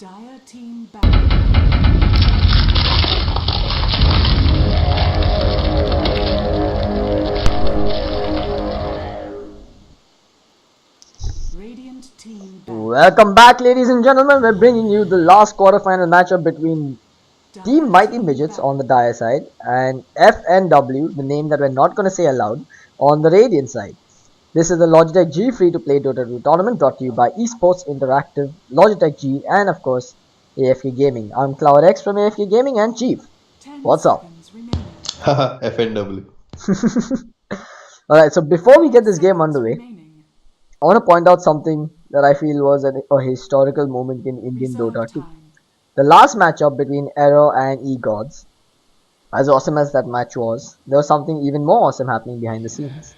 Dire team back. Radiant team back. Welcome back, ladies and gentlemen. We're bringing you the last quarterfinal matchup between Team Mighty Midgets on the Dire side and FNW, the name that we're not going to say aloud, on the Radiant side. This is the Logitech G Free2Play Dota 2 tournament brought to you by eSports Interactive, Logitech G, and of course AFK Gaming. I'm ClouDx from AFK Gaming and Chief. What's up? Haha, FNW. Alright, so before we get this game underway, I want to point out something that I feel was a historical moment in Indian Dota 2. The last matchup between Arrow and E-Gods, as awesome as that match was, there was something even more awesome happening behind the scenes.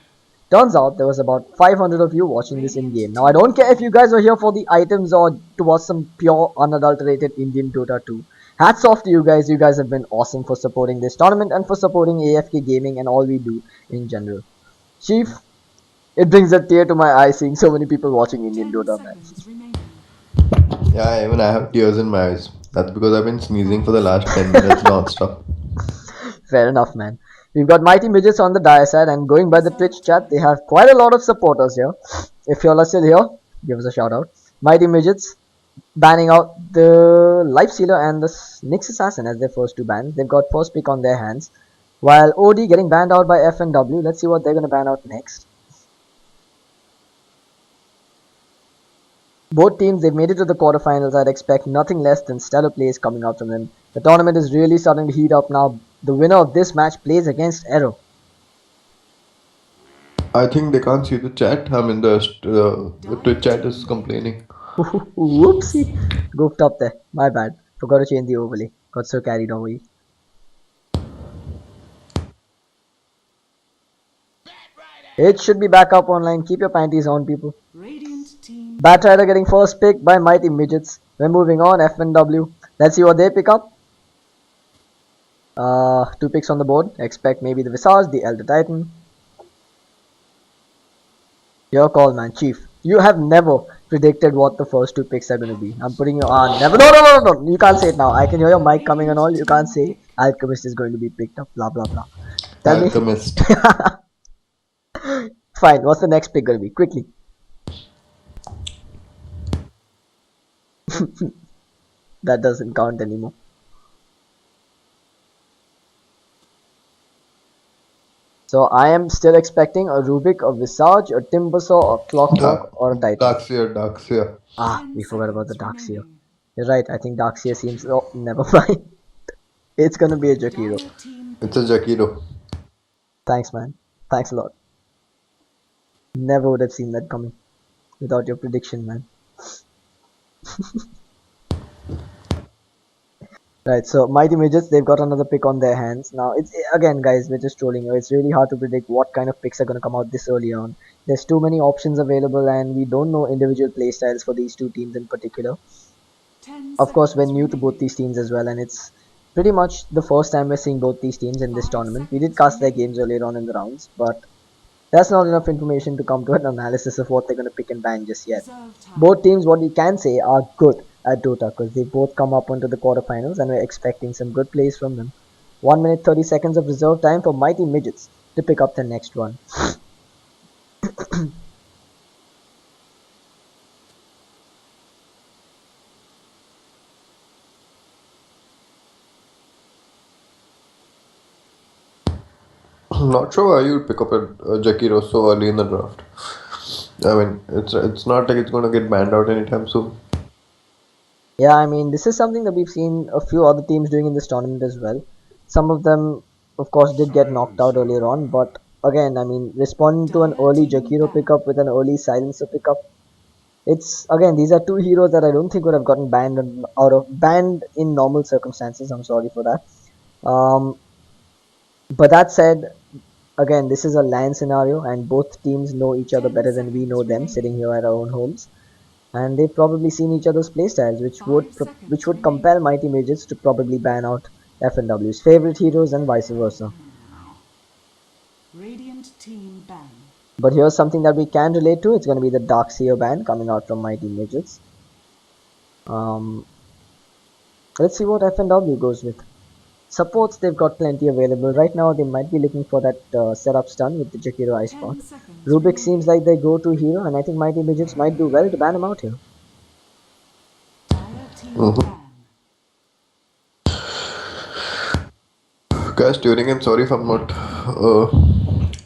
Turns out there was about 500 of you watching this in-game. Now I don't care if you guys were here for the items or to watch some pure unadulterated Indian Dota 2. Hats off to you guys have been awesome for supporting this tournament and for supporting AFK Gaming and all we do in general. Chief, it brings a tear to my eye seeing so many people watching Indian Dota, man. Yeah, even I have tears in my eyes. That's because I've been sneezing for the last 10 minutes non-stop. Fair enough, man. We've got Mighty Midgets on the Dire side, and going by the Twitch chat, they have quite a lot of supporters here. If you're still here, give us a shout out. Mighty Midgets banning out the Life Sealer and the Nyx Assassin as their first two bans. They've got first pick on their hands. While OD getting banned out by FNW. Let's see what they're going to ban out next. Both teams, they've made it to the quarterfinals. I'd expect nothing less than stellar plays coming out from them. The tournament is really starting to heat up now. The winner of this match plays against Arrow. I think they can't see the chat. I mean, the Twitch chat is complaining. Whoopsie. Goofed up there. My bad. Forgot to change the overlay. Got so carried away. It should be back up online. Keep your panties on, people. Bat Rider getting first pick by Mighty Midgets. We're moving on. FNW. Let's see what they pick up. Two picks on the board. Expect maybe the Visage, the Elder Titan. Your call, man. Chief, you have never predicted what the first two picks are going to be. I'm putting you on. Never. No. You can't say it now. I can hear your mic coming and all. You can't say Alchemist is going to be picked up. Blah, blah, blah. Tell Alchemist. Me. Fine. What's the next pick going to be? Quickly. That doesn't count anymore. So I am still expecting a Rubik, a Visage, a Timbersaw, a Clockwork, or a Titan. Darkseer. Ah, we forgot about the Darkseer. You're right, I think Darkseer seems... Oh, never mind. It's gonna be a Jakiro. It's a Jakiro. Thanks, man. Thanks a lot. Never would have seen that coming. Without your prediction, man. Right, so Mighty Midgets, they've got another pick on their hands. Now, it's again, guys, we're just trolling you. It's really hard to predict what kind of picks are going to come out this early on. There's too many options available and we don't know individual playstyles for these two teams in particular. Of course, we're new to both these teams as well, and it's pretty much the first time we're seeing both these teams in this tournament. We did cast their games earlier on in the rounds, but that's not enough information to come to an analysis of what they're going to pick and ban just yet. Both teams, what we can say, are good at Dota because they both come up onto the quarterfinals and we're expecting some good plays from them. 1 minute 30 seconds of reserve time for Mighty Midgets to pick up the next one. I'm not sure why you would pick up a Jakiro so early in the draft. I mean, it's not like it's going to get banned out anytime soon. Yeah, I mean, this is something that we've seen a few other teams doing in this tournament as well. Some of them, of course, did get knocked out earlier on, but again, I mean, responding to an early Jakiro pickup with an early Silencer pickup, it's, again, these are two heroes that I don't think would have gotten banned in normal circumstances. I'm sorry for that. But that said, again, this is a LAN scenario and both teams know each other better than we know them sitting here at our own homes. And they've probably seen each other's playstyles, which would compel Mighty Midgets to probably ban out FNW's favorite heroes and vice versa. But here's something that we can relate to. It's going to be the Darkseer ban coming out from Mighty Midgets. Let's see what FNW goes with. Supports, they've got plenty available. Right now, they might be looking for that setup stun with the Jakiro Ice Spot. 10 seconds Rubik seems remaining. like their go-to hero, and I think Mighty Midgets might do well to ban him out here. Dire team Mm-hmm. ban. Guys, tuning in. Sorry if I'm not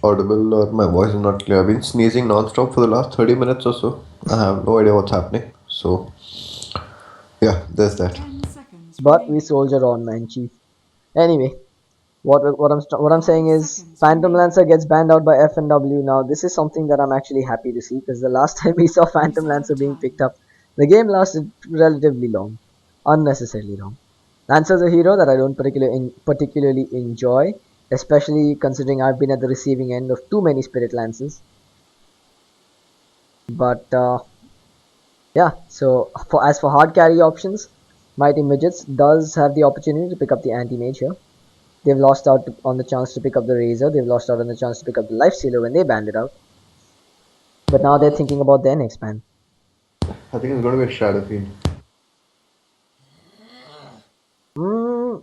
audible or my voice is not clear. I've been sneezing non-stop for the last 30 minutes or so. I have no idea what's happening. So, yeah, there's that. 10 seconds But we remaining. soldier on, man, chief. Anyway, what I'm saying 5 is seconds Phantom remaining. Lancer gets banned out by FNW. Now this is something that I'm actually happy to see, because the last time we saw Phantom Lancer Reserve being picked time. up, the game lasted relatively long, unnecessarily long. Lancer's a hero that I don't particularly enjoy, especially considering I've been at the receiving end of too many Spirit Lances. But yeah, so as for hard carry options, Mighty Midgets does have the opportunity to pick up the anti-mage here. They've lost out on the chance to pick up the Razor. They've lost out on the chance to pick up the Life Sealer when they banned it out. But now they're thinking about their next ban. I think it's going to be a Shadow Fiend. Hmm,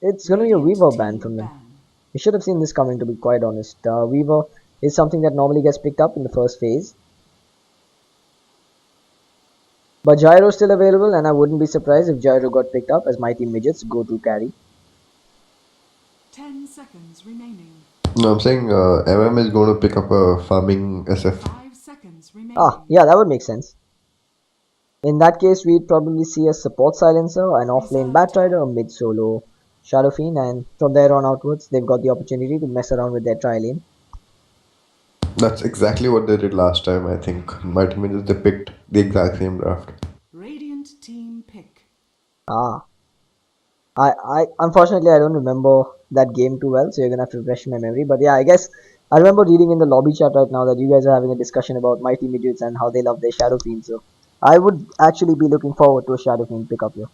it's gonna be a Radiant Weaver ban team from them. ban. We should have seen this coming, to be quite honest. Weaver is something that normally gets picked up in the first phase. But Gyro is still available, and I wouldn't be surprised if Gyro got picked up as Mighty Midget's go-to carry. 10 seconds remaining. No, I'm saying MM is going to pick up a farming SF. 5 seconds Ah, remaining. yeah, that would make sense. In that case, we'd probably see a support silencer, an off-lane Reserve Batrider, a time. mid-solo Shadow Fiend, and from there on outwards, they've got the opportunity to mess around with their tri-lane. That's exactly what they did last time, I think. Mighty Midgets, they picked the exact same draft. Radiant team pick. Ah, I unfortunately I don't remember that game too well, so you're gonna have to refresh my memory. But yeah, I guess I remember reading in the lobby chat right now that you guys are having a discussion about Mighty Midgets and how they love their Shadow Fiend. So I would actually be looking forward to a Shadow Fiend pickup here.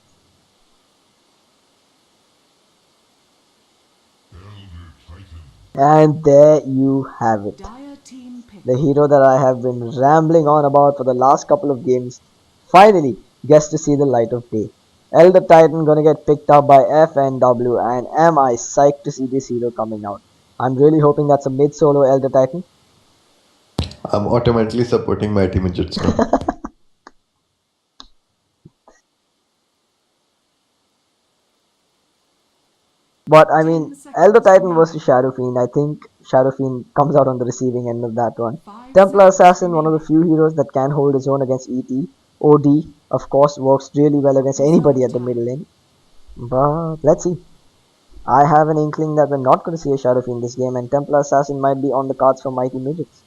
And there you have it. Dire team pick. The hero that I have been rambling on about for the last couple of games finally gets to see the light of day. Elder Titan gonna get picked up by FNW, and am I psyched to see this hero coming out. I'm really hoping that's a mid-solo Elder Titan. I'm automatically supporting Mighty Midgets now. But I 10 mean, Elder seconds Titan versus remaining. Shadow Fiend, I think Shadow Fiend comes out on the receiving end of that one. 5 Templar seconds Assassin, one of the remaining. few heroes that can hold his own against ET. OD, of course, works really well against anybody Reserve at the middle time. lane. But let's see. I have an inkling that we're not going to see a Shadow Fiend this game, and Templar Assassin might be on the cards for Mighty Midgets.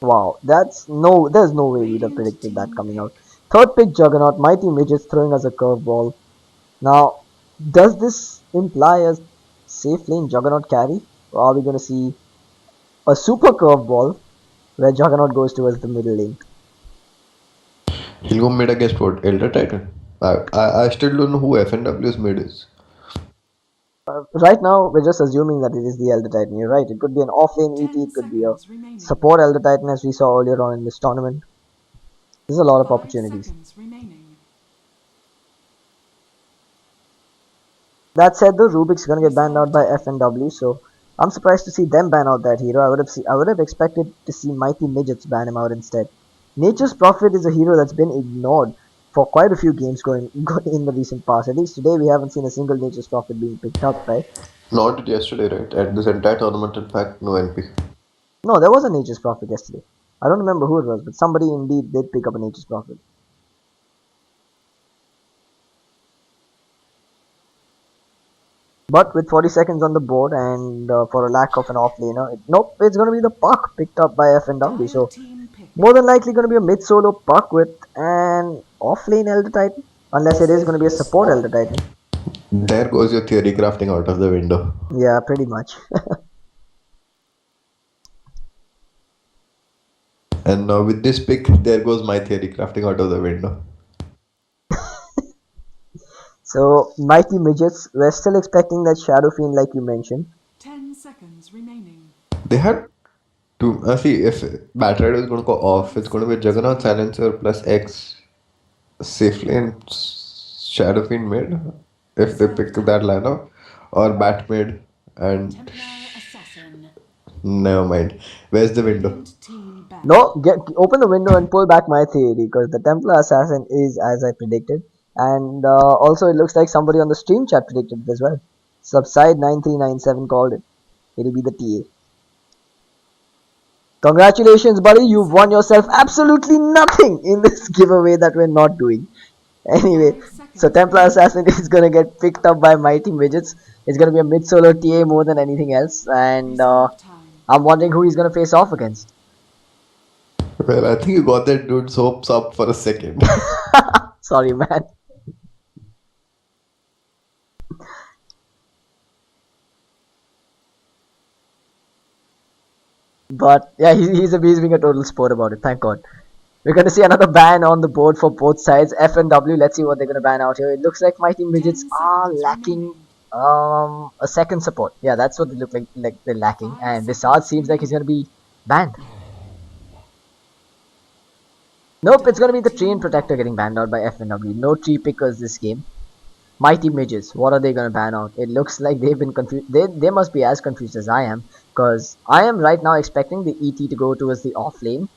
Wow, there's no way we'd have Radiant predicted that team coming out. pick. Third pick Juggernaut, Mighty Midgets throwing us a curveball. Now, does this imply a safe lane Juggernaut carry? Or are we going to see a super curveball where Juggernaut goes towards the middle lane? He'll go mid against what? Elder Titan? I still don't know who FNW's mid is. Right now, we're just assuming that it is the Elder Titan. You're right. It could be an offlane ET. 10 It could be a seconds remaining. support Elder Titan, as we saw earlier on in this tournament. There's a lot of 5 opportunities. seconds remaining. That said, though, Rubik's gonna get banned Reserve out by time. FNW, so I'm surprised to see them ban out that hero. I would have expected to see Mighty Midgets ban him out instead. Nature's Prophet is a hero that's been ignored for quite a few games going in the recent past. At least today we haven't seen a single Nature's Prophet being picked up, right? Not yesterday, right? At this entire tournament, in fact, no NP. No, there was a Nature's Prophet yesterday. I don't remember who it was, but somebody indeed did pick up a Nature's Prophet. But with 40 seconds on the board and for a lack of an off-laner, nope, it's going to be the Puck picked up by FNW. Dire So team pick. more than likely going to be a mid-solo Puck with an off-lane Elder Titan. Unless it is going to be a support Elder Titan. There goes your theory crafting out of the window. Yeah, pretty much. And now with this pick, there goes my theory crafting out of the window. So, Mighty Midgets, we're still expecting that Shadow Fiend like you mentioned. 10 seconds remaining. They had To see if Batrider is going to go off, it's going to be Juggernaut Silencer plus X safely in Shadow Fiend mid if they pick that lineup, or Bat mid and Templar Assassin. never mind. Where's the window? Radiant team ban. No, open the window and pull back my theory because the Templar Assassin is as I predicted, and also it looks like somebody on the stream chat predicted it as well. Subside 9397 called it. It'll be the TA. Congratulations, buddy! You've won yourself absolutely nothing in this giveaway that we're not doing. Anyway, so Templar Assassin is gonna get picked up by Mighty Midgets. It's gonna be a mid-solo TA more than anything else, and Reserve time. I'm wondering who he's gonna face off against. Well, I think you got that dude's hopes up for a second. Sorry, man. But yeah, he's being a total sport about it. Thank God. We're going to see another ban on the board for both sides. F and W. Let's see what they're going to ban out here. It looks like Mighty Midgets 10 are seconds lacking remaining. a second support. Yeah, that's what they look like they're lacking. And Visard seems like he's going to be banned. Nope, it's going to be the Tree and Protector getting banned out by F and W. No tree pickers this game. Mighty Midgets, what are they going to ban out? It looks like they've been confused. They must be as confused as I am. Because I am right now expecting the ET to go towards the off lane.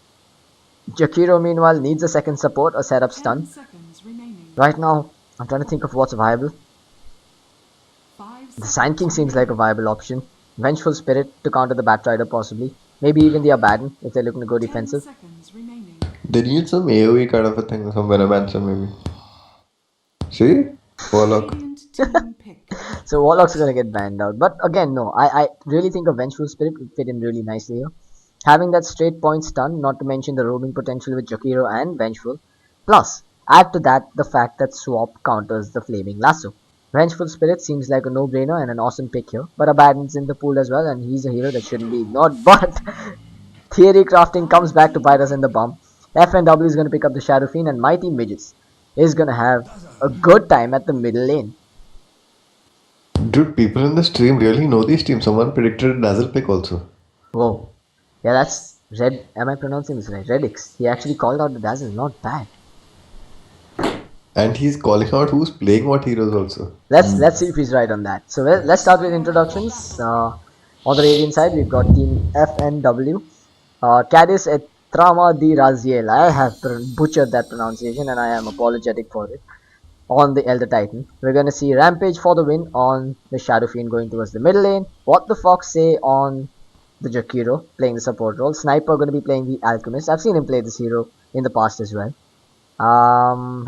Jakiro meanwhile needs a second support, a setup 10 stun. seconds remaining. Right now, I'm trying to think of what's viable. 5 The seconds Sand King seems like a remaining. viable option. Vengeful Spirit to counter the Batrider possibly. Maybe even the Abaddon if they're looking to go 10 defensive. seconds remaining. They need some AoE kind of a thing, some Venomancer maybe. See? Warlock. Radiant team pick. So Warlocks are going to get banned out. But again, no, I really think a Vengeful Spirit would fit in really nicely here. Having that straight point stun, not to mention the roaming potential with Jakiro and Vengeful. Plus, add to that the fact that Swap counters the Flaming Lasso. Vengeful Spirit seems like a no-brainer and an awesome pick here. But Abaddon's in the pool as well and he's a hero that shouldn't be ignored. But theory crafting comes back to bite us in the bum. FNW is going to pick up the Shadow Fiend and Mighty Midgets is going to have a good time at the middle lane. Dude, people in the stream really know these teams. Someone predicted a Dazzle pick also. Whoa. Yeah, that's Red. Am I pronouncing this right? Redix. He actually called out the Dazzle. Not bad. And he's calling out who's playing what heroes also. Let's see if he's right on that. So let's start with introductions. On the Radiant side, we've got Team FNW. Cadis et Trama di Raziel. I have butchered that pronunciation and I am apologetic for it. On the Elder Titan, we're going to see Rampage for the win on the Shadow Fiend going towards the middle lane. What the Fox say on the Jakiro playing the support role. Sniper going to be playing the Alchemist. I've seen him play this hero in the past as well.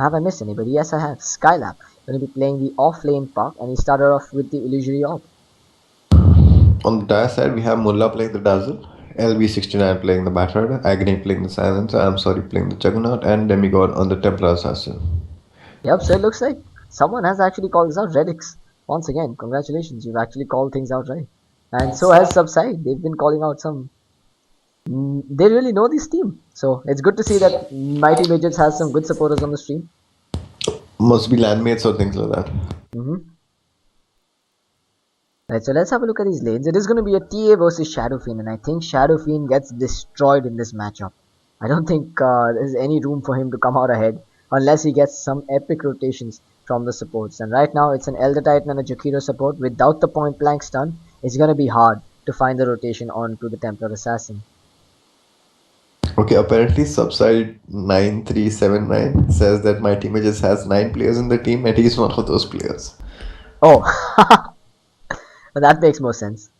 Have I missed anybody? Yes, I have. Skylab going to be playing the off lane Puck and he started off with the Illusory Orb. On the Dire side, we have Mullah playing the Dazzle, LB69 playing the Batrider, Agony playing the Silencer, I'm sorry playing the Juggernaut, and Demigod on the Templar Assassin. Yep, so it looks like someone has actually called this out. Redix. Once again, congratulations. You've actually called things out right. And so has Subside. They've been calling out some... they really know this team. So it's good to see that Mighty Midgets has some good supporters on the stream. Must be landmates or things like that. Right, so let's have a look at these lanes. It is going to be a TA versus Shadow Fiend, and I think Shadow Fiend gets destroyed in this matchup. I don't think there's any room for him to come out ahead unless he gets some epic rotations from the supports. And right now, it's an Elder Titan and a Jakiro support. Without the point blank stun, it's going to be hard to find the rotation onto the Templar Assassin. Okay, apparently Subside 9379 says that my team just has 9 players in the team and he's one of those players. Oh, that makes more sense.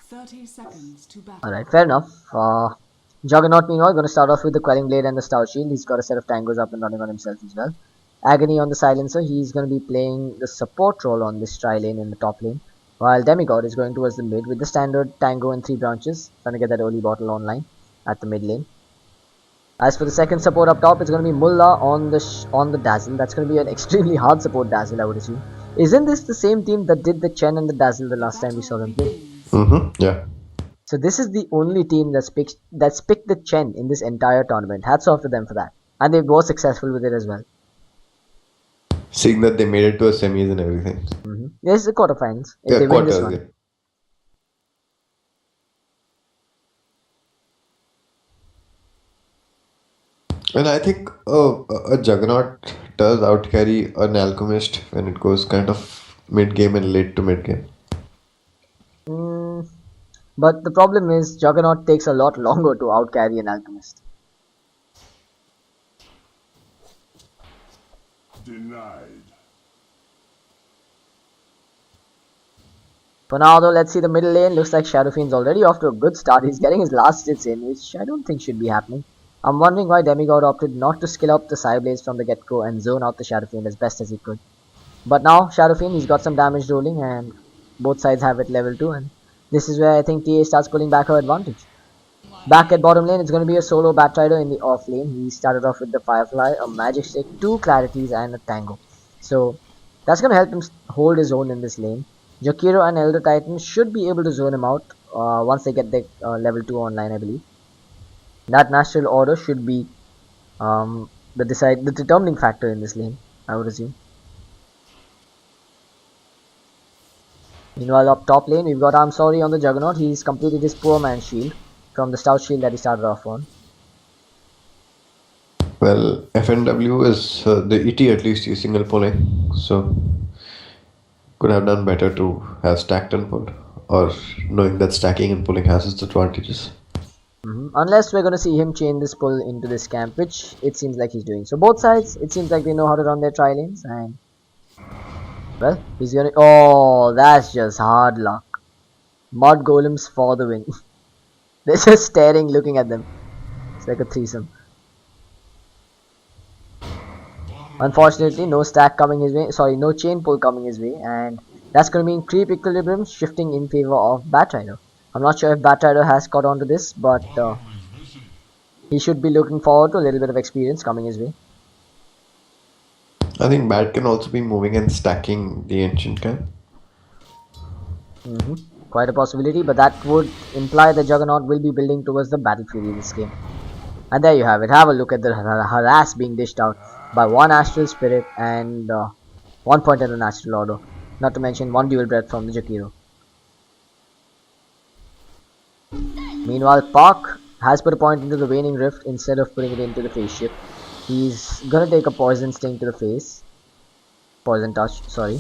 30 seconds to battle. Alright, fair enough. Juggernaut meanwhile going to start off with the Quelling Blade and the Stout Shield. He's got a set of tangos up and running on himself as well. Agony on the Silencer. He's going to be playing the support role on this tri lane in the top lane. While Demigod is going towards the mid with the standard tango and 3 branches. Trying to get that early bottle online at the mid lane. As for the second support up top, it's going to be Mullah on the Dazzle. That's going to be an extremely hard support Dazzle, I would assume. Isn't this the same team that did the Chen and the Dazzle the last time we saw them play? Yeah. So this is the only team that's picked the Chen in this entire tournament. Hats off to them for that. And they were successful with it as well. Seeing that they made it to a semis and everything. This is the quarterfinals. If Yeah, they win this quarters, one. yeah. And I think a Juggernaut does outcarry an Alchemist when it goes kind of mid game and late to mid game. Mm, but the problem is Juggernaut takes a lot longer to outcarry an Alchemist. Denied. For now though, let's see the middle lane. Looks like Shadow Fiend's already off to a good start. He's getting his last hits in, which I don't think should be happening. I'm wondering why Demigod opted not to skill up the Psyblades from the get-go and zone out the Shadow Fiend as best as he could. But now, Shadow Fiend, he's got some damage rolling and both sides have it level 2, and this is where I think TA starts pulling back her advantage. Back at bottom lane, it's going to be a solo Batrider in the off lane. He started off with the Firefly, a Magic Stick, 2 Clarities and a Tango. So that's going to help him hold his own in this lane. Jakiro and Elder Titan should be able to zone him out once they get the level 2 online, I believe. That natural order should be the determining factor in this lane, I would assume. Meanwhile, up top lane, we've got I'm Sorry on the Juggernaut. He's completed his poor man's shield from the stout shield that he started off on. Well, FNW is the ET at least is single pulling, so could have done better to have stacked and pulled, or knowing that stacking and pulling has its advantages. Unless we're going to see him chain this pull into this camp, which it seems like he's doing. So both sides, it seems like they know how to run their tri lanes, and well, he's gonna. Oh, that's just hard luck. Mud golems for the win. They're just staring, looking at them. It's like a threesome. Unfortunately, no stack coming his way. Sorry, no chain pull coming his way, and that's going to mean creep equilibrium shifting in favor of Batrider. I'm not sure if Batrider has caught on to this, but he should be looking forward to a little bit of experience coming his way. I think Bat can also be moving and stacking the ancient camp. Quite a possibility, but that would imply the Juggernaut will be building towards the Battle Fury this game. And there you have it. Have a look at the harass being dished out by one Astral Spirit and 1 point in the Natural Order. Not to mention 1 Dual Breath from the Jakiro. Meanwhile, Park has put a point into the Waning Rift instead of putting it into the face shift. He's gonna take a Poison Sting to the face. Poison Touch, sorry.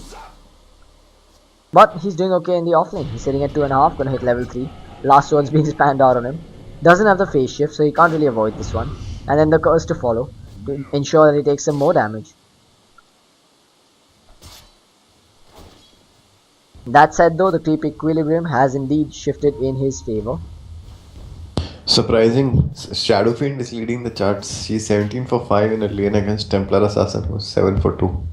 But he's doing okay in the offlane. He's sitting at 2.5, gonna hit level 3. Last one's being spammed out on him. Doesn't have the phase shift, so he can't really avoid this one. And then the curse to follow to ensure that he takes some more damage. That said though, the creep equilibrium has indeed shifted in his favor. Surprising, Shadow Fiend is leading the charts. She's 17 for 5 in a lane against Templar Assassin, who's 7 for 2.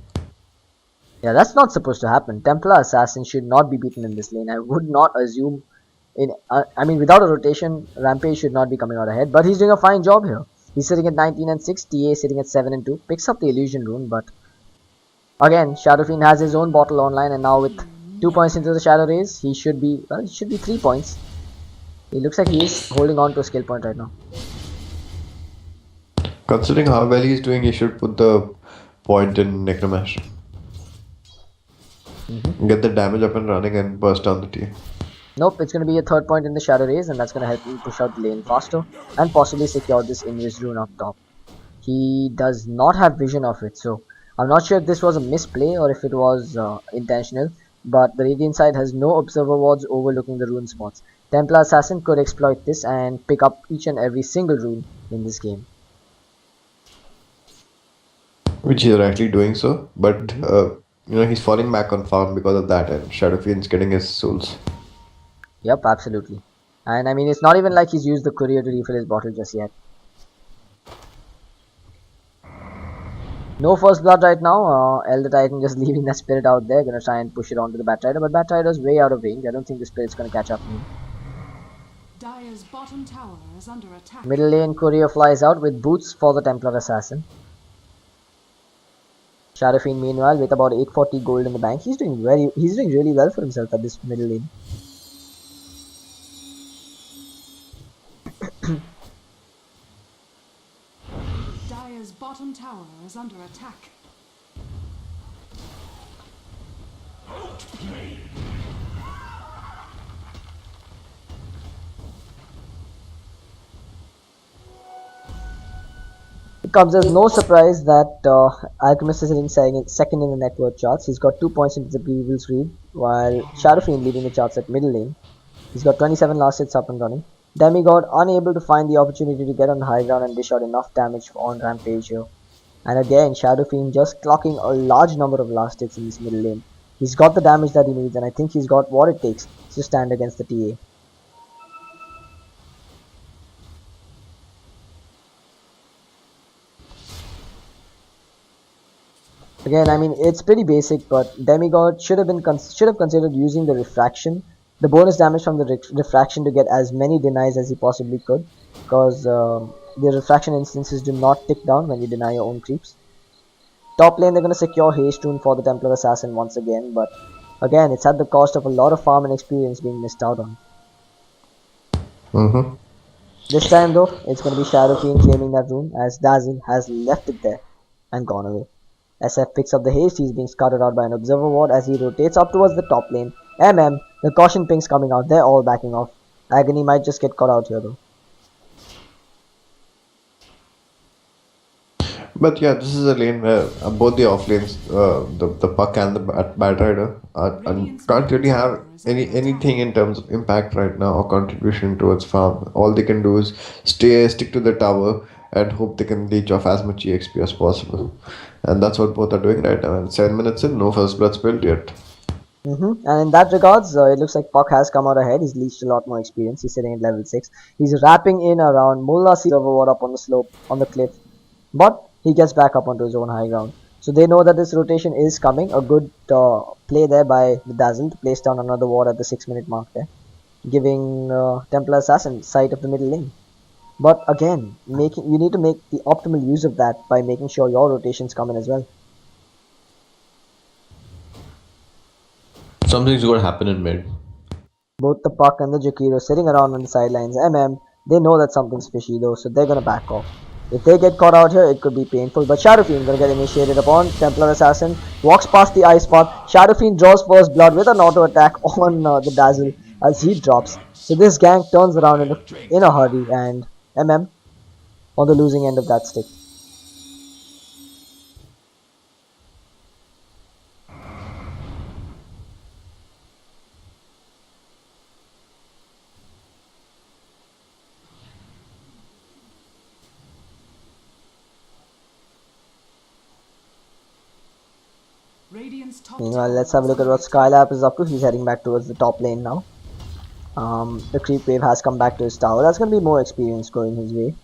Yeah, that's not supposed to happen. Templar Assassin should not be beaten in this lane. I would not assume I mean, without a rotation, Rampage should not be coming out ahead, but he's doing a fine job here. He's sitting at 19 and 6, TA sitting at 7 and 2, picks up the Illusion Rune, but again, Shadow Fiend has his own bottle online, and now with 2 points into the Shadow Rays, he should be, well, it should be 3 points. It looks like he is holding on to a skill point right now. Considering how well he's doing, he should put the point in Necromancer. Get the damage up and running and burst down the TA. Nope, it's going to be a 3rd point in the Shadow Rays, and that's going to help him push out the lane faster and possibly secure this Invis Rune up top. He does not have vision of it, so I'm not sure if this was a misplay or if it was intentional, but the Radiant side has no observer wards overlooking the rune spots. Templar Assassin could exploit this and pick up each and every single rune in this game. Which he's rightly doing so, but he's falling back on farm because of that, and Shadow Fiend's getting his souls. Yep, absolutely. And I mean, it's not even like he's used the courier to refill his bottle just yet. No first blood right now. Elder Titan just leaving that spirit out there. Gonna try and push it onto the Batrider, but Batrider's way out of range. I don't think the spirit's gonna catch up to him. Dire's bottom tower is under attack. Middle lane courier flies out with boots for the Templar Assassin. Shadow Fiend meanwhile with about 840 gold in the bank. He's doing really well for himself at this middle lane. Dire's bottom tower is under attack. comes as no surprise that Alchemist is sitting second in the net worth charts. He's got 2 points into the previous read, while Shadow Fiend leading the charts at middle lane. He's got 27 last hits up and running. Demigod unable to find the opportunity to get on the high ground and dish out enough damage on Rampage here. And again, Shadow Fiend just clocking a large number of last hits in this middle lane. He's got the damage that he needs, and I think he's got what it takes to stand against the TA. Again, I mean, it's pretty basic, but Demigod should have considered using the refraction, the bonus damage from the refraction to get as many denies as he possibly could, because the refraction instances do not tick down when you deny your own creeps. Top lane, they're going to secure Haste Rune for the Templar Assassin once again, but again, it's at the cost of a lot of farm and experience being missed out on. This time though, it's going to be Shadow Fiend claiming that rune, as Dazzle has left it there and gone away. SF picks up the haste, he's being scouted out by an observer ward as he rotates up towards the top lane. The caution pings coming out, they're all backing off. Agony might just get caught out here though. But yeah, this is a lane where both the off lanes, the Puck and the Bat Rider, can't really have anything in terms of impact right now or contribution towards farm. All they can do is stick to the tower and hope they can leech off as much EXP as possible. And that's what both are doing right now. And 7 minutes in, no first blood spilled yet. And in that regards, it looks like Puck has come out ahead. He's leached a lot more experience. He's sitting at level 6. He's wrapping in around Mullah Silver Ward up on the slope, on the cliff. But he gets back up onto his own high ground. So they know that this rotation is coming. A good play there by the Dazzle to place down another ward at the 6-minute mark there, giving Templar Assassin sight of the middle lane. But again, you need to make the optimal use of that by making sure your rotations come in as well. Something's going to happen in mid. Both the Puck and the Jakiro sitting around on the sidelines. They know that something's fishy though, so they're gonna back off. If they get caught out here, it could be painful. But Shadow Fiend gonna get initiated upon. Templar Assassin walks past the ice path. Shadow Fiend draws first blood with an auto attack on the Dazzle as he drops. So this gank turns around in a hurry, and on the losing end of that stick. Meanwhile, let's have a look at what Skylab is up to. He's heading back towards the top lane now. The creep wave has come back to his tower. That's going to be more experience going his way.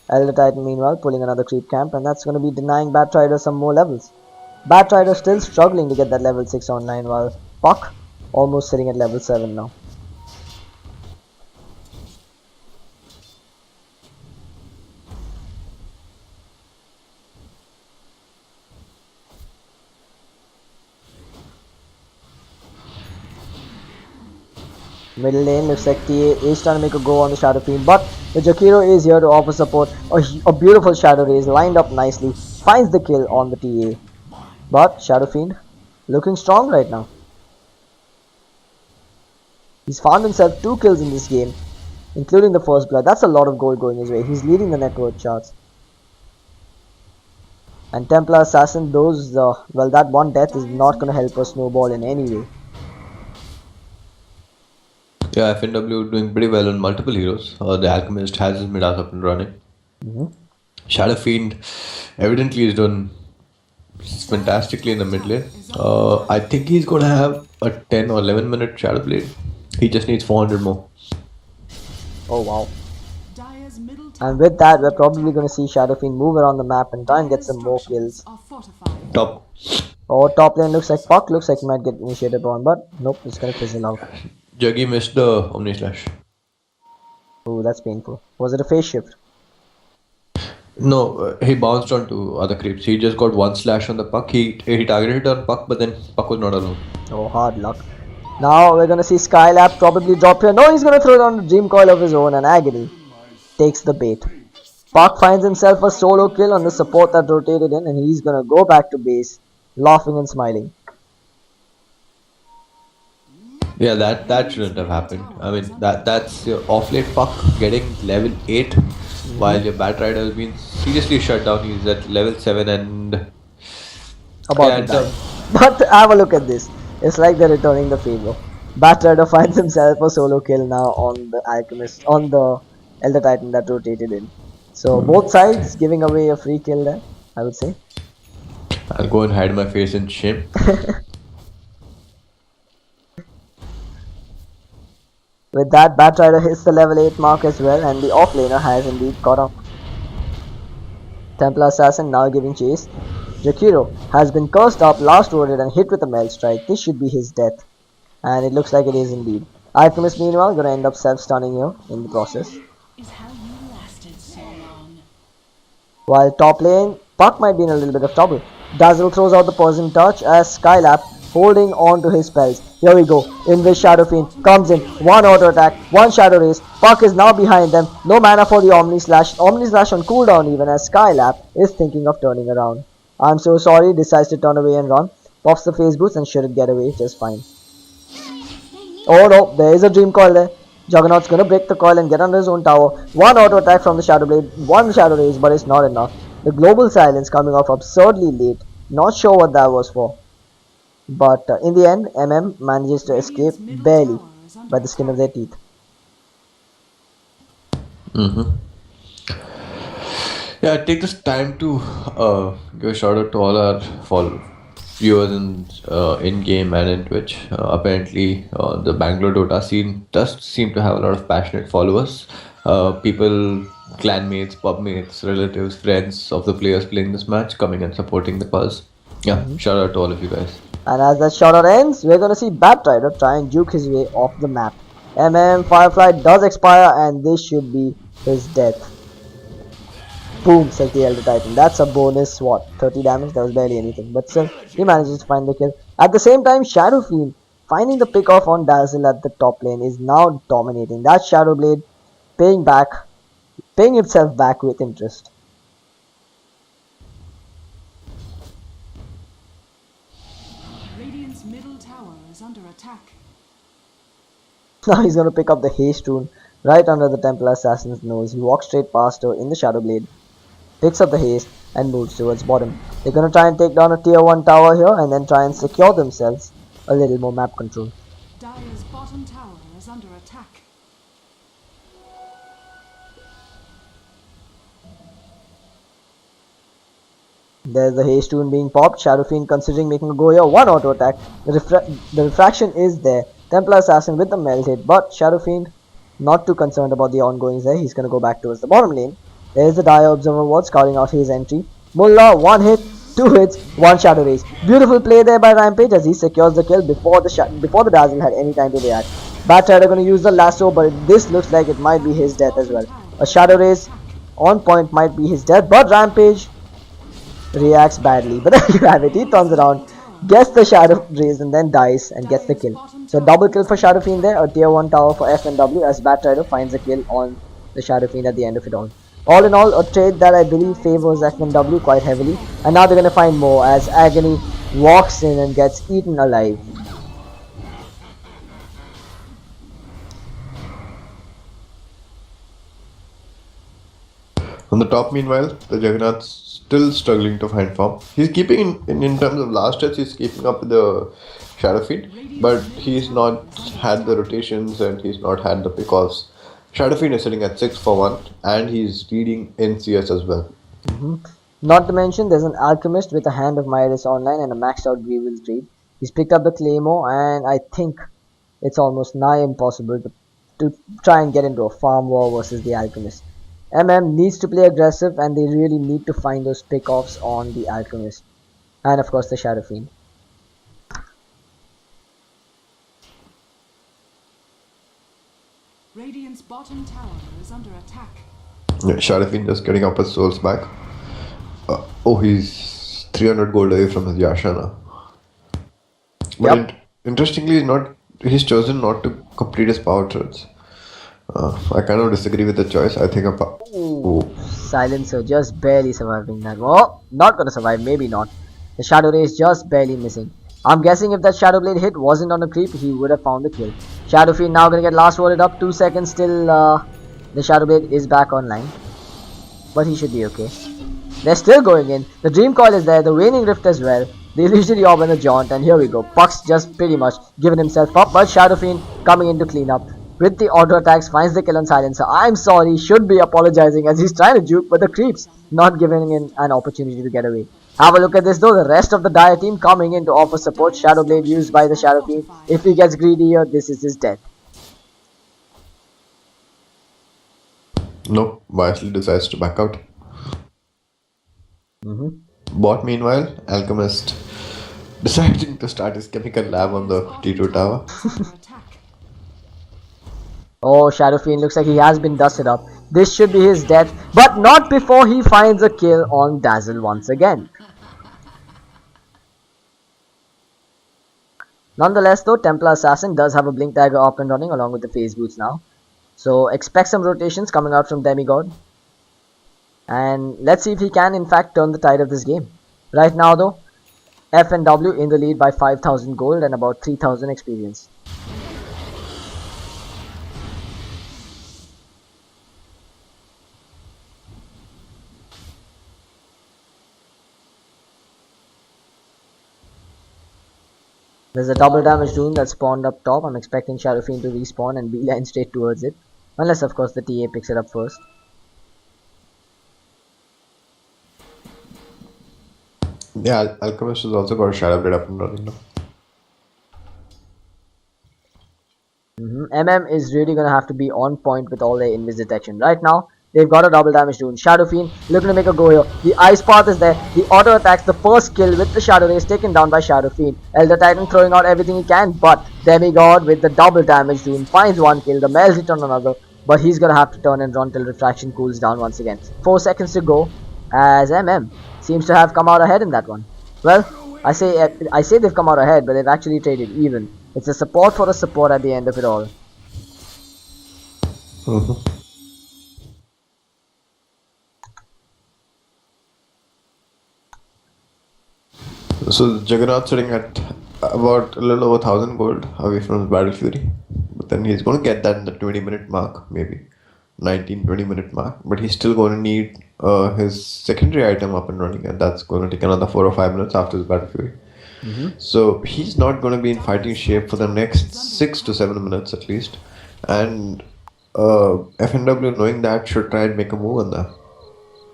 Elder Titan meanwhile pulling another creep camp, and that's going to be denying Bat Rider some more levels. Bat Rider still struggling to get that level 6 online, while Puck almost sitting at level 7 now. Middle lane looks like TA is trying to make a go on the Shadow Fiend, but the Jakiro is here to offer support. A beautiful Shadow Raise lined up nicely, finds the kill on the TA. But Shadow Fiend looking strong right now. He's found himself 2 kills in this game, including the first blood. That's a lot of gold going his way. He's leading the net worth charts. And Templar Assassin, that one death is not going to help us snowball in any way. Yeah, FNW doing pretty well on multiple heroes. The Alchemist has his mid up and running. Shadow Fiend evidently is doing fantastically in the mid lane. I think he's going to have a 10 or 11 minute Shadow Blade. He just needs 400 more. Oh wow. And with that, we're probably going to see Shadow Fiend move around the map and try and get some more kills. Top. Oh, top lane looks like Puck. Looks like he might get initiated on, but nope, it's going to fizzle out. Juggy missed the Omni Slash. Oh, that's painful. Was it a phase shift? No, he bounced onto other creeps. He just got 1 slash on the Puck. He targeted on Puck, but then Puck was not alone. Oh, hard luck. Now we're gonna see Skylab probably drop here. No, he's gonna throw down a Dream Coil of his own, and Agony takes the bait. Puck finds himself a solo kill on the support that rotated in, and he's gonna go back to base, laughing and smiling. Yeah, that shouldn't have happened. I mean, that's your off-late Puck getting level 8 while your Bat Rider has been seriously shut down. He's at level 7 and About yeah, to die. done. But have a look at this. It's like they're returning the favor. Batrider finds himself a solo kill now on the Alchemist, on the Elder Titan that rotated in. So both sides giving away a free kill there, I would say. I'll go and hide my face in shame. With that, Batrider hits the level 8 mark as well, and the offlaner has indeed caught up. Templar Assassin now giving chase. Jakiro has been cursed up, last worded and hit with a melt strike. This should be his death. And it looks like it is indeed. Alchemist meanwhile gonna end up self-stunning here in the process. Is how you lasted so long. While top lane, Puck might be in a little bit of trouble. Dazzle throws out the poison touch as Skylab holding on to his spells. Here we go. In which Shadow Fiend comes in. One auto attack, one Shadow Race. Puck is now behind them. No mana for the Omni Slash. Omni Slash on cooldown even as Skylab is thinking of turning around. I'm so sorry, decides to turn away and run. Pops the phase boots and should get away just fine. Oh no, there is a dream coil there. Juggernaut's gonna break the coil and get under his own tower. One auto attack from the Shadow Blade, one Shadow Race, but it's not enough. The global silence coming off absurdly late. Not sure what that was for. But in the end, MM manages to escape barely by the skin of their teeth. Yeah, take this time to give a shout out to all our viewers in game and in Twitch. Apparently, the Bangalore Dota scene does seem to have a lot of passionate followers. People, clanmates, pubmates, relatives, friends of the players playing this match coming and supporting the cause. Yeah, shout out to all of you guys. And as that shoutout ends, we're gonna see Batrider try and juke his way off the map. Firefly does expire and this should be his death. Boom, says the Elder Titan. That's a bonus, what, 30 damage? That was barely anything. But still, he manages to find the kill. At the same time, Shadow Fiend, finding the pick off on Dazzle at the top lane, is now dominating. That Shadow Blade paying itself back with interest. Radiant's middle tower is under attack. Now he's gonna pick up the haste rune right under the Templar Assassin's nose. He walks straight past her in the Shadow Blade, picks up the haste and moves towards bottom. They're gonna try and take down a tier 1 tower here and then try and secure themselves a little more map control. Dire's bottom tower is under attack. There's the haste rune being popped. Shadow Fiend considering making a go here. One auto attack. The refraction is there. Templar Assassin with the melt hit, but Shadow Fiend not too concerned about the ongoings there. He's gonna go back towards the bottom lane. There's the Dire Observer Ward scouting out his entry. Mullah, one hit, two hits, one Shadow Race. Beautiful play there by Rampage as he secures the kill before the Dazzle had any time to react. Batrider gonna use the lasso, but this looks like it might be his death as well. A Shadow Race on point might be his death, but Rampage reacts badly. But there you have it. He turns around, gets the Shadow Race and then dies and gets the kill. So double kill for Shadow Fiend there, a tier 1 tower for F and W as Batrider finds a kill on the Shadow Fiend at the end of it all. All in all, a trade that I believe favors F and W quite heavily, and now they're gonna find more as Agony walks in and gets eaten alive. On the top, meanwhile, the Juggernaut's still struggling to find form. He's keeping in terms of last hits, he's keeping up with the Shadow Fiend, but he's not had the rotations and he's not had the pickoffs. Shadow Fiend is sitting at 6 for 1 and he's leading in CS as well. Not to mention, there's an Alchemist with a Hand of Midas online and a maxed out Grievous trade. He's picked up the Claymore and I think it's almost nigh impossible to try and get into a farm war versus the Alchemist. MM needs to play aggressive and they really need to find those pickoffs on the Alchemist. And of course the Shadow Fiend. Radiant's bottom tower is under attack. Yeah, Shadow Fiend just getting up his souls back. Oh, he's 300 gold away from his Yasha now. But interestingly, he's chosen not to complete his power threads. I kind of disagree with the choice. I think Silencer just barely surviving that. Well, not gonna survive, maybe not. The Shadow Race just barely missing. I'm guessing if that Shadow Blade hit wasn't on a creep, he would have found the kill. Shadow Fiend now gonna get last worded up. 2 seconds till the Shadow Blade is back online. But he should be okay. They're still going in. The Dream Coil is there, the Waning Rift as well. The Illusory Orb and the Jaunt, and here we go. Puck's just pretty much given himself up, but Shadow Fiend coming in to clean up. With the auto attacks, finds the kill on Silencer. I'm sorry, should be apologizing as he's trying to juke, but the creeps not giving him an opportunity to get away. Have a look at this though, the rest of the Dire team coming in to offer support. Shadow Blade used by the Shadow Fiend. If he gets greedy here, this is his death. Nope, wisely decides to back out. Bot meanwhile, Alchemist deciding to start his chemical lab on the T2 tower. Under attack. Oh, Shadow Fiend looks like he has been dusted up. This should be his death, but not before he finds a kill on Dazzle once again. Nonetheless though, Templar Assassin does have a Blink Dagger up and running along with the Phase Boots now. So expect some rotations coming out from Demigod. And let's see if he can in fact turn the tide of this game. Right now though, FNW in the lead by 5,000 gold and about 3,000 experience. There's a double damage rune that spawned up top. I'm expecting Shadow Fiend to respawn and beeline straight towards it. Unless of course the TA picks it up first. Yeah, Alchemist has also got a Shadow Blade up and running now. MM is really going to have to be on point with all their invis detection. Right now, they've got a double damage rune. Shadow Fiend looking to make a go here. The Ice Path is there. The auto attacks, the first kill with the Shadow Rays taken down by Shadow Fiend. Elder Titan throwing out everything he can, but Demigod with the double damage rune finds one kill. The Mel's hit on another, but he's going to have to turn and run till Refraction cools down once again. 4 seconds to go as MM seems to have come out ahead in that one. Well, I say they've come out ahead, but they've actually traded even. It's a support for a support at the end of it all. So Juggernaut sitting at about a little over 1,000 gold away from his Battle Fury. But then he's going to get that in the 20-minute mark, maybe 19-20 minute mark. But he's still going to need his secondary item up and running, and that's going to take another 4 or 5 minutes after his Battle Fury. So he's not going to be in fighting shape for the next 6 to 7 minutes at least. And FNW, knowing that, should try and make a move on that.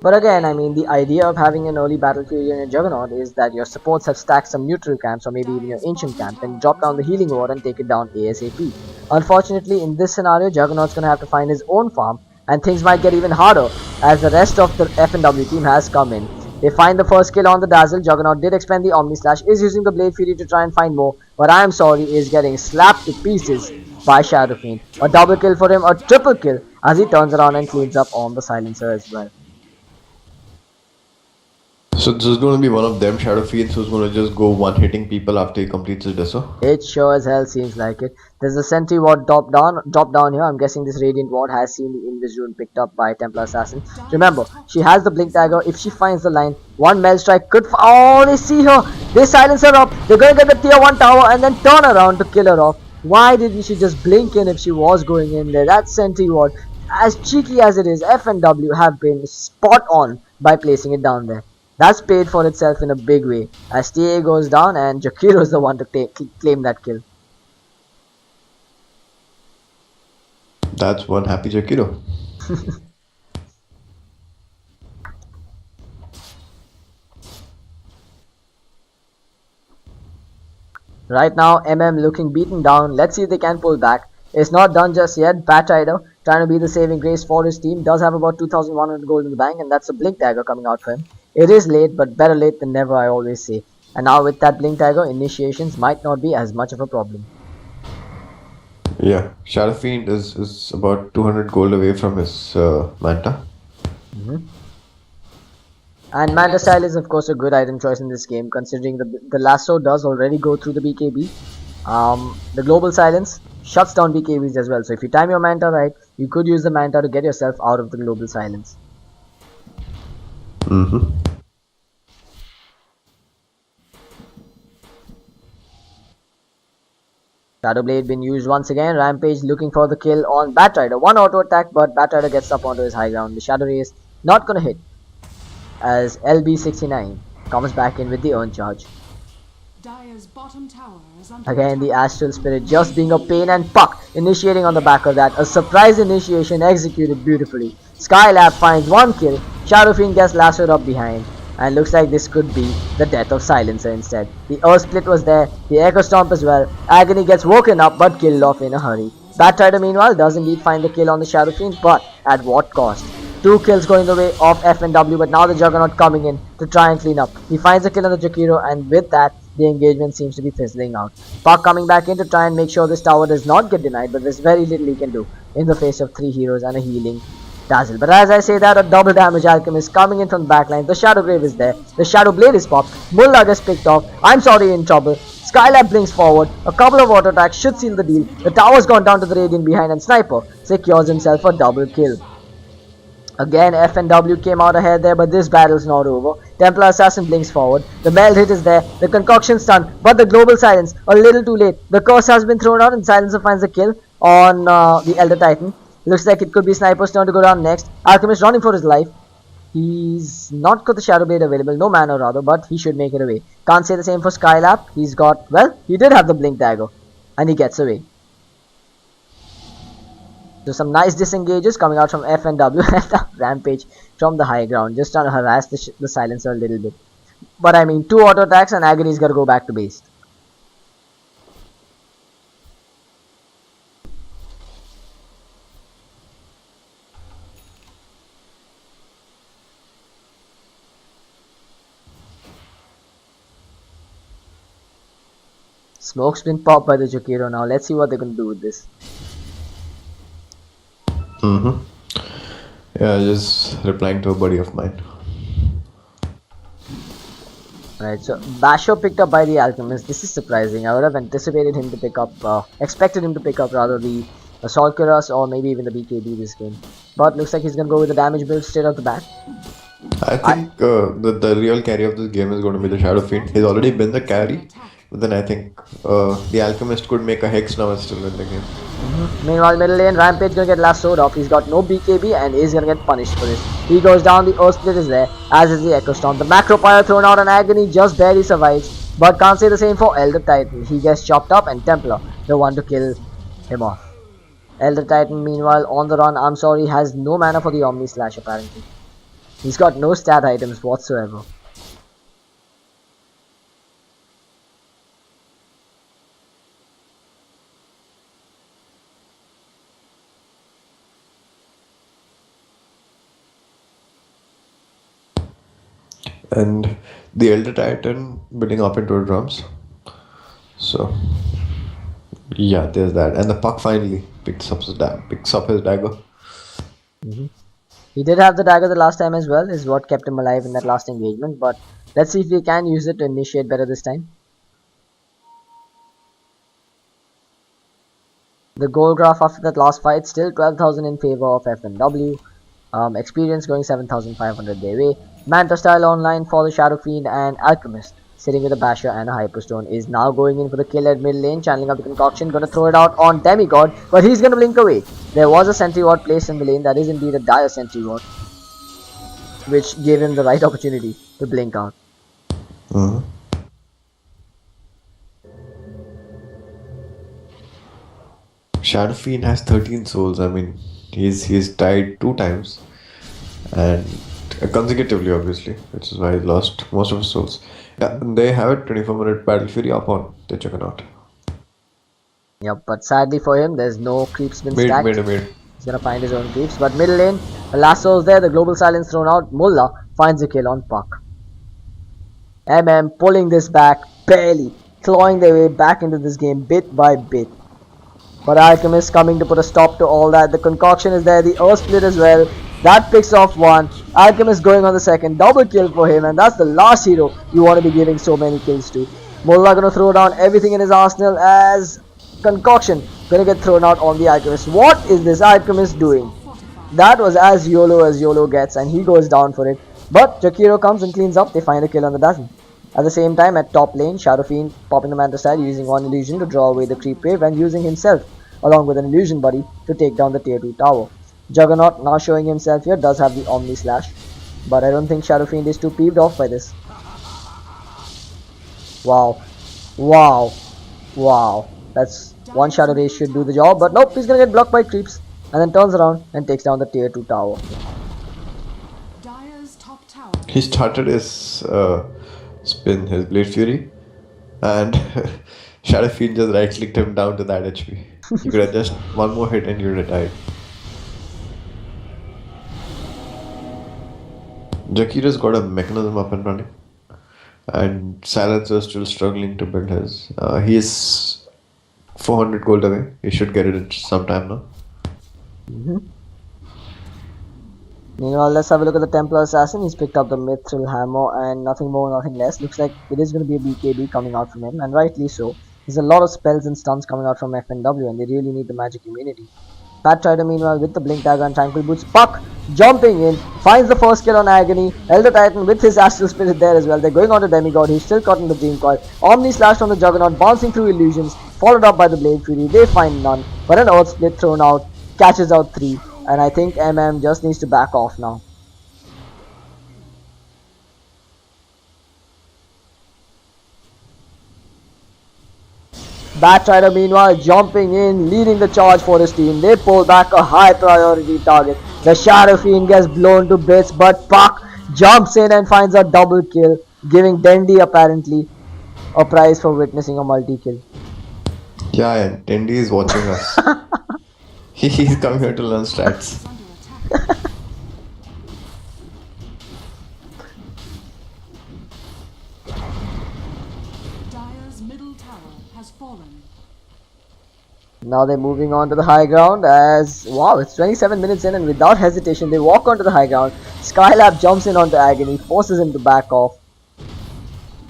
But again, I mean, the idea of having an early Battle Fury in a Juggernaut is that your supports have stacked some neutral camps or maybe even your ancient camp and drop down the healing ward and take it down ASAP. Unfortunately, in this scenario, Juggernaut's going to have to find his own farm, and things might get even harder as the rest of the FNW team has come in. They find the first kill on the Dazzle. Juggernaut did expend the Omni Slash, is using the Blade Fury to try and find more, but I am sorry, is getting slapped to pieces by Shadow Fiend. A double kill for him, a triple kill as he turns around and cleans up on the Silencer as well. So this is going to be one of them Shadow Fiends who's going to just go one-hitting people after he completes his Deso. It sure as hell seems like it. There's a Sentry Ward drop down here. I'm guessing this Radiant Ward has seen the Invis Rune picked up by Templar Assassin. Remember, she has the Blink Dagger. If she finds the line, one Mel Strike could... Oh, they see her! They silence her up! They're going to get the tier 1 tower and then turn around to kill her off. Why didn't she just blink in if she was going in there? That Sentry Ward, as cheeky as it is, FNW have been spot on by placing it down there. That's paid for itself in a big way, as TA goes down and Jakiro is the one to claim that kill. That's one happy Jakiro. Right now, MM looking beaten down. Let's see if they can pull back. It's not done just yet. Bat Rider trying to be the saving grace for his team. Does have about 2,100 gold in the bank, and that's a Blink Dagger coming out for him. It is late, but better late than never, I always say. And now with that Blink Dagger, initiations might not be as much of a problem. Yeah, Shadow Fiend is about 200 gold away from his Manta. And Manta Style is of course a good item choice in this game, considering the Lasso does already go through the BKB. The Global Silence shuts down BKBs as well. So if you time your Manta right, you could use the Manta to get yourself out of the Global Silence. Shadow Blade been used once again. Rampage looking for the kill on Bat Rider. One auto attack, but Bat Rider gets up onto his high ground. The Shadow Ray is not gonna hit. as LB69 comes back in with the urn charge. Dire's bottom tower is under Again, the attack. Astral Spirit just being a pain, and Puck initiating on the back of that. A surprise initiation executed beautifully. Skylab finds one kill. Shadow Fiend gets lassoed up behind. And looks like this could be the death of Silencer instead. The Earth Split was there, the Echo Stomp as well. Agony gets woken up but killed off in a hurry. Bat Tider meanwhile does indeed find the kill on the Shadow Fiend, but at what cost? 2 kills going the way of FNW, but now the Juggernaut coming in to try and clean up. He finds a kill on the Jakiro, and with that, the engagement seems to be fizzling out. Puck coming back in to try and make sure this tower does not get denied, but there's very little he can do in the face of 3 heroes and a healing Dazzle. But as I say that, a double damage Alchemist coming in from the backline. The Shadow Grave is there. The Shadow Blade is popped. Mullah gets picked off. I'm sorry, in trouble. Skylab blinks forward. A couple of auto attacks should seal the deal. The tower's gone down to the Radiant behind, and Sniper secures himself a double kill. Again, FNW came out ahead there, but this battle's not over. Templar Assassin blinks forward. The Meld hit is there. The Concoction stun, but the Global Silence a little too late. The Curse has been thrown out, and Silencer finds the kill on the Elder Titan. Looks like it could be Sniper's turn to go down next. Alchemist running for his life. He's not got the Shadow Blade available, no mana rather, but he should make it away. Can't say the same for Skylab. He's got, well, he did have the Blink Dagger, and he gets away. So some nice disengages coming out from FNW and a Rampage from the high ground, just trying to harass the Silencer a little bit. But I mean, 2 auto attacks and Agony's got to go back to base. Smoke's been popped by the Jakiro now. Let's see what they're going to do with this. Yeah, just replying to a buddy of mine. Alright, so Basho picked up by the Alchemist. This is surprising. I would have anticipated him to pick up, expected him to pick up rather the Assault Cuirass or maybe even the BKB this game. But looks like he's going to go with the damage build straight off the bat. I think the real carry of this game is going to be the Shadow Fiend. He's already been the carry, but then I think the Alchemist could make a Hex now and still win the game. Meanwhile, middle lane, Rampage gonna get lassoed off. He's got no BKB and is gonna get punished for this. He goes down, the Earth Split is there, as is the Echo Storm. The Macro Pyre thrown out on Agony just barely survives, but can't say the same for Elder Titan. He gets chopped up, and Templar, the one to kill him off. Elder Titan, meanwhile, on the run, I'm sorry, has no mana for the Omni Slash apparently. He's got no stat items whatsoever. And the Elder Titan building up into a drums. So yeah, there's that. And the Puck finally picks up his dagger. He did have the dagger the last time as well, is what kept him alive in that last engagement, but let's see if we can use it to initiate better this time. The goal graph after that last fight, still 12,000 in favor of FNW. Experience going 7,500 their way. Manta style online for the Shadow Fiend, and Alchemist sitting with a Basher and a Hyperstone is now going in for the kill at mid lane, channeling up the Concoction, gonna throw it out on Demigod, but he's gonna blink away. There was a Sentry Ward placed in the lane, that is indeed a dire Sentry Ward, which gave him the right opportunity to blink out. Shadow Fiend has 13 souls. I mean, he's died 2 times, and consecutively obviously, which is why he lost most of his souls. Yeah, they have a 24-minute Battle Fury up on the Juggernaut. Yep, but sadly for him, there's no creeps been stacked. Mid. He's gonna find his own creeps, but middle lane, the lasso's there, the Global Silence thrown out. Mullah finds a kill on Puck. Pulling this back, barely clawing their way back into this game bit by bit. But Alchemist coming to put a stop to all that. The Concoction is there, the Earth Split as well. That picks off one. Alchemist going on the second. Double kill for him, and that's the last hero you want to be giving so many kills to. Mullah gonna throw down everything in his arsenal as Concoction gonna get thrown out on the Alchemist. What is this Alchemist doing? That was as YOLO gets, and he goes down for it. But Jakiro comes and cleans up. They find a kill on the Dazzle. At the same time, at top lane, Shadow Fiend popping the Manta style, using one illusion to draw away the creep wave, and using himself along with an illusion buddy to take down the tier 2 tower. Juggernaut now showing himself here, does have the Omni Slash. But I don't think Shadow Fiend is too peeved off by this. Wow. Wow. Wow. That's one Shadow Race should do the job. But nope, he's gonna get blocked by creeps. And then turns around and takes down the tier 2 tower. Dire's top tower. He started his spin, his Blade Fury, and Shadow Fiend just right clicked him down to that HP. You could have just one more hit and you would have died. Jakira's got a mechanism up and running, and Silencer is still struggling to build his. He is 400 gold away. He should get it sometime now. Meanwhile, let's have a look at the Templar Assassin. He's picked up the Mithril Hammer and nothing more, nothing less. Looks like it is going to be a BKB coming out from him, and rightly so. There's a lot of spells and stuns coming out from FNW, and they really need the magic immunity. Batrider, meanwhile, with the Blink Dagger and Tranquil Boots, Puck jumping in, finds the first kill on Agony. Elder Titan with his Astral Spirit there as well. They're going on to Demigod. He's still caught in the Dream Coil. Omni Slash on the Juggernaut, bouncing through illusions, followed up by the Blade Fury. They find none, but an Earth Split thrown out, catches out 3. And I think MM just needs to back off now. Batrider meanwhile jumping in, leading the charge for his team. They pull back a high priority target. The Shadow Fiend gets blown to bits, but Puck jumps in and finds a double kill, giving Dendi apparently a prize for witnessing a multi-kill. Yeah, and Tendi is watching us. He's come here to learn stats. Under attack. Dire's middle tower has fallen. Now they're moving on to the high ground as, wow, it's 27 minutes in and without hesitation they walk onto the high ground. Skylab jumps in onto Agony, forces him to back off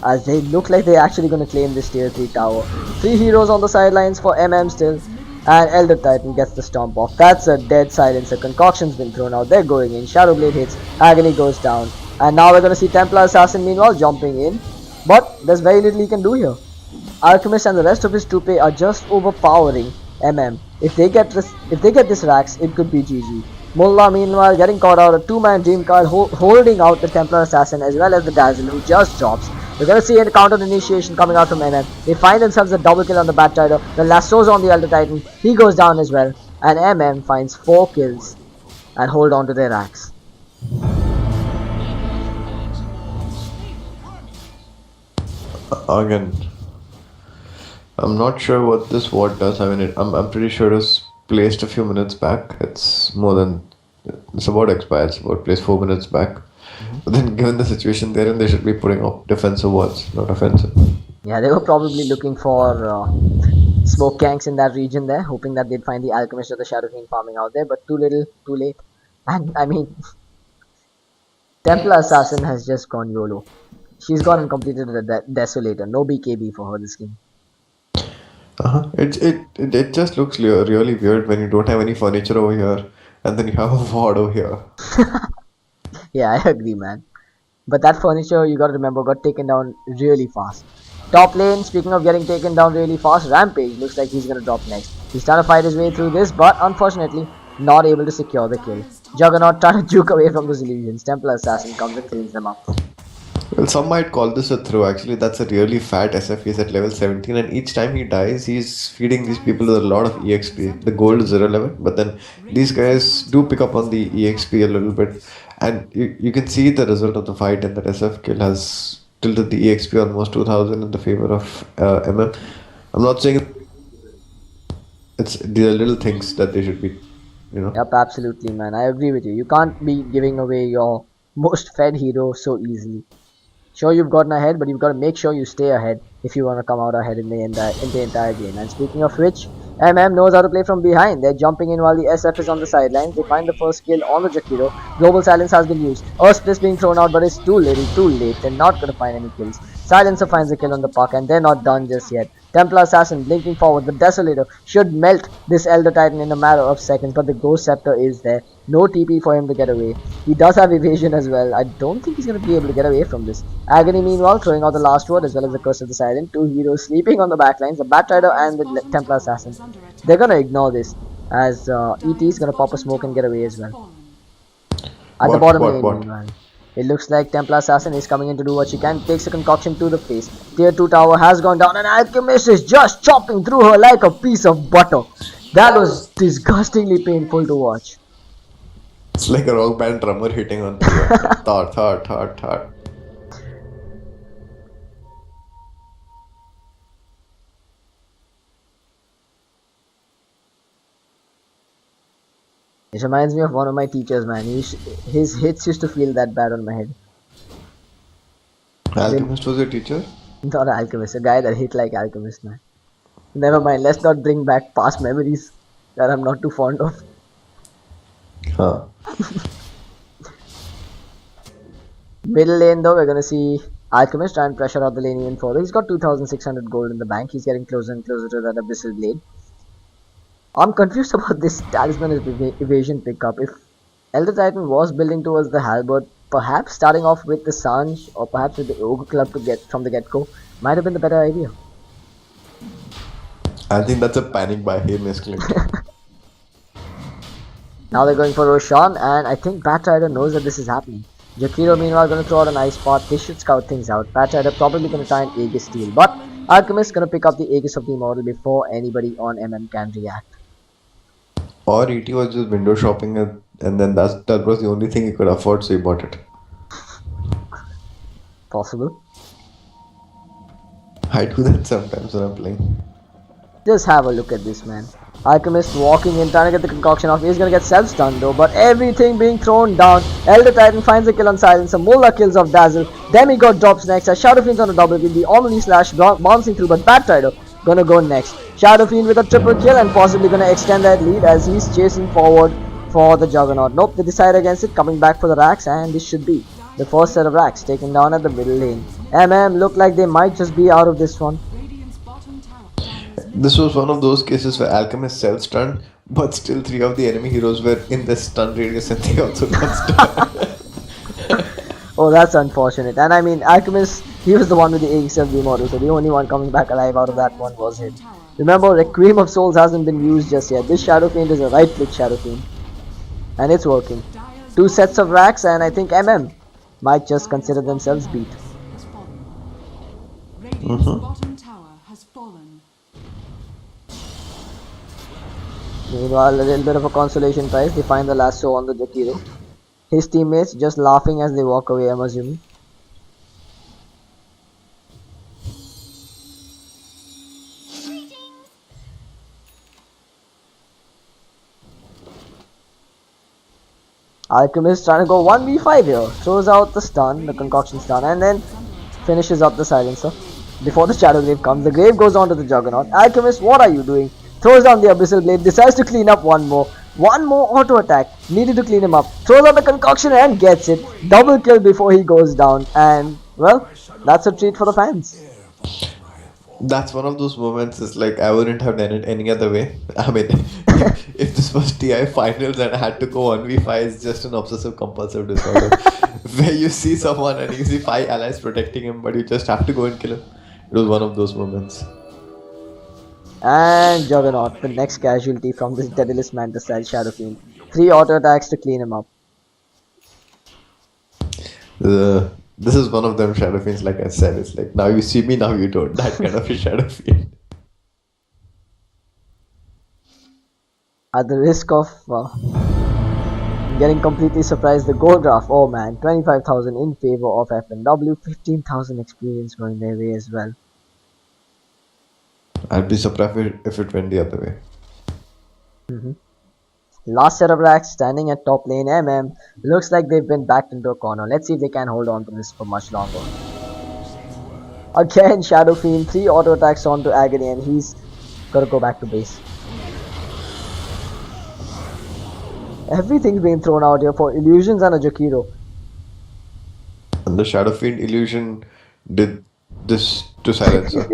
as they look like they're actually going to claim this tier 3 tower. 3 heroes on the sidelines for MM still, and Elder Titan gets the stomp off. That's a dead Silencer. Concoction's been thrown out. They're going in. Shadow Blade hits. Agony goes down. And now we're going to see Templar Assassin meanwhile jumping in. But there's very little he can do here. Alchemist and the rest of his troupe are just overpowering MM. If they get this Rax, it could be GG. Mullah meanwhile getting caught out. A 2-man Dream Card holding out the Templar Assassin as well as the Dazzle, who just drops. We're going to see a counter initiation coming out from MM. They find themselves a double kill on the Batrider. The lassos on the Elder Titan. He goes down as well. And MM finds 4 kills and hold on to their Rax. Again, I'm not sure what this ward does. I mean, I'm pretty sure it was placed a few minutes back. It's about expired. It's about placed 4 minutes back. But then given the situation they're in, they should be putting up defensive wards, not offensive. Yeah, they were probably looking for smoke ganks in that region there, hoping that they'd find the Alchemist or the Shadow Fiend farming out there, but too little, too late. And I mean, Templar Assassin has just gone YOLO. She's gone and completed the Desolator. No BKB for her this game. It just looks really weird when you don't have any furniture over here and then you have a ward over here. Yeah, I agree, man. But that furniture, you gotta remember, got taken down really fast. Top lane, speaking of getting taken down really fast, Rampage looks like he's gonna drop next. He's trying to fight his way through this, but unfortunately, not able to secure the kill. Juggernaut trying to juke away from those illusions. Templar Assassin comes and cleans them up. Well, some might call this a throw. Actually, that's a really fat SF. He's at level 17, and each time he dies, he's feeding these people with a lot of EXP. The gold is irrelevant, but then these guys do pick up on the EXP a little bit. And you can see the result of the fight, and that SF kill has tilted the EXP almost 2000 in the favor of MM. I'm not saying these are little things that they should be, Yep, absolutely, man. I agree with you. You can't be giving away your most fed hero so easily. Sure, you've gotten ahead, but you've got to make sure you stay ahead if you want to come out ahead in the entire game. And speaking of which, MM knows how to play from behind. They're jumping in while the SF is on the sidelines. They find the first kill on the Jakiro. Global Silence has been used. Earth Splish being thrown out, but it's too little, too late. They're not going to find any kills. Silencer finds a kill on the Puck, and they're not done just yet. Templar Assassin blinking forward. The Desolator should melt this Elder Titan in a matter of seconds, but the Ghost Scepter is there. No TP for him to get away. He does have evasion as well. I don't think he's going to be able to get away from this. Agony meanwhile throwing out the last word as well as the Curse of the Silent. 2 heroes sleeping on the backlines. The Batrider and the Templar Assassin. They're going to ignore this as ET is going to pop a smoke and get away as well. At the bottom lane meanwhile. It looks like Templar Assassin is coming in to do what she can. Takes a concoction to the face. Tier 2 tower has gone down and Alchemist is just chopping through her like a piece of butter. That was disgustingly painful to watch. It's like a rock band drummer hitting on Priya. Thought, thought, thought, thought. It reminds me of one of my teachers, man. His hits used to feel that bad on my head. Alchemist was your teacher? Not Alchemist, a guy that hit like Alchemist, man. Never mind, let's not bring back past memories that I'm not too fond of. Huh. Middle lane though, we're gonna see Alchemist try and pressure out the lane even further. He's got 2600 gold in the bank. He's getting closer and closer to that Abyssal Blade. I'm confused about this talisman evasion pickup. If Elder Titan was building towards the halberd, perhaps starting off with the Sanj or perhaps with the Ogre Club to get from the get-go might have been the better idea. I think that's a panic by him, misclicked. Now they're going for Roshan, and I think Batrider knows that this is happening. Jakiro meanwhile going to throw out an ice pot. They should scout things out. Batrider probably going to try and Aegis steal, but Alchemist going to pick up the Aegis of the Immortal before anybody on MM can react. Or ET was just window shopping and then that was the only thing he could afford, so he bought it. Possible. I do that sometimes when I'm playing. Just have a look at this, man. Alchemist walking in, trying to get the concoction off. He's gonna get self-stunned though, but everything being thrown down. Elder Titan finds a kill on Silencer. Mullah kills off Dazzle. Demigod drops next as Shadow Fiend's on a double kill. The Omni Slash bouncing through, but Batrider gonna go next. Shadow Fiend with a triple kill and possibly gonna extend that lead as he's chasing forward for the Juggernaut. Nope, they decide against it, coming back for the racks, and this should be the first set of racks taken down at the middle lane. MM look like they might just be out of this one. This was one of those cases where Alchemist self-stunned, but still 3 of the enemy heroes were in the stun radius and they also got stunned. Oh, that's unfortunate. And I mean, Alchemist, he was the one with the Aegis of the Immortal, so the only one coming back alive out of that one was him. Remember, Requiem of Souls hasn't been used just yet. This Shadow Fiend is a right-click Shadow Fiend. And it's working. 2 sets of racks, and I think MM might just consider themselves beat. Bottom tower has fallen. Meanwhile, a little bit of a consolation prize. They find the lasso on the Jakiro. His teammates just laughing as they walk away, I'm assuming. Alchemist trying to go 1v5 here. Throws out the stun, the concoction stun, and then finishes up the silencer. Before the Shadow Grave comes, the Grave goes on to the Juggernaut. Alchemist, what are you doing? Throws down the Abyssal Blade, decides to clean up one more. One more auto attack, needed to clean him up. Throws out the concoction and gets it. Double kill before he goes down. And, well, that's a treat for the fans. That's one of those moments, it's like I wouldn't have done it any other way. I mean, if this was TI finals and I had to go 1v5, it's just an obsessive compulsive disorder. Where you see someone and you see 5 allies protecting him, but you just have to go and kill him. It was one of those moments. And Juggernaut, the next casualty from this Daedalus Mantis style Shadow Fiend. 3 auto attacks to clean him up. This is one of them Shadow Fiends, like I said. It's like, now you see me, now you don't. That kind of a Shadow Fiend. At the risk of getting completely surprised, the gold draft, oh man, 25,000 in favor of FNW, 15,000 experience going their way as well. I'd be surprised if it went the other way. Last set of racks standing at top lane. MM looks like they've been backed into a corner. Let's see if they can hold on to this for much longer. Again, Shadow Fiend, 3 auto attacks onto Agony, and he's gotta go back to base. Everything's being thrown out here for illusions and a Jakiro. And the Shadow Fiend illusion did this to Silencer.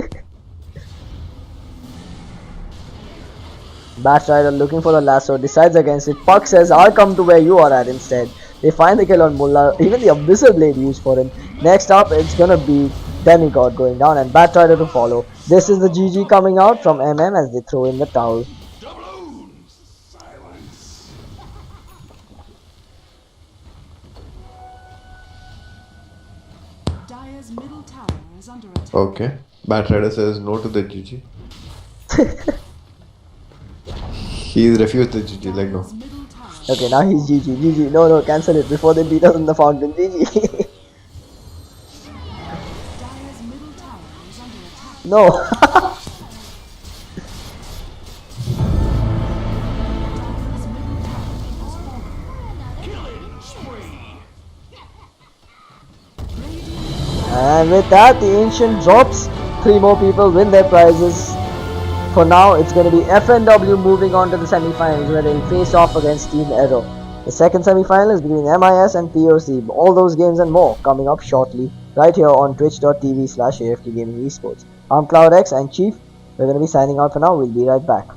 Batrider looking for the lasso, decides against it. Puck says, I'll come to where you are at instead. They find the kill on Mullah, even the Abyssal Blade used for him. Next up, it's gonna be Demigod going down and Batrider to follow. This is the GG coming out from MM as they throw in the towel. Dire's middle tower is under attack. Okay. Batrider says no to the GG. He refused the GG, like no. Dire's middle tower. Okay, now he's GG. GG. No, no, cancel it before they beat us in the fountain. GG. Dire's middle tower is under attack. No. Dire's middle tower has fallen. And with that, the Ancient drops. 3 more people win their prizes. For now, it's going to be FNW moving on to the semi-finals where they'll face off against Team Aero. The second semi-final is between MIS and POC. All those games and more coming up shortly right here on twitch.tv/AFK Gaming eSports. I'm ClouDx and Chief. We're going to be signing out for now. We'll be right back.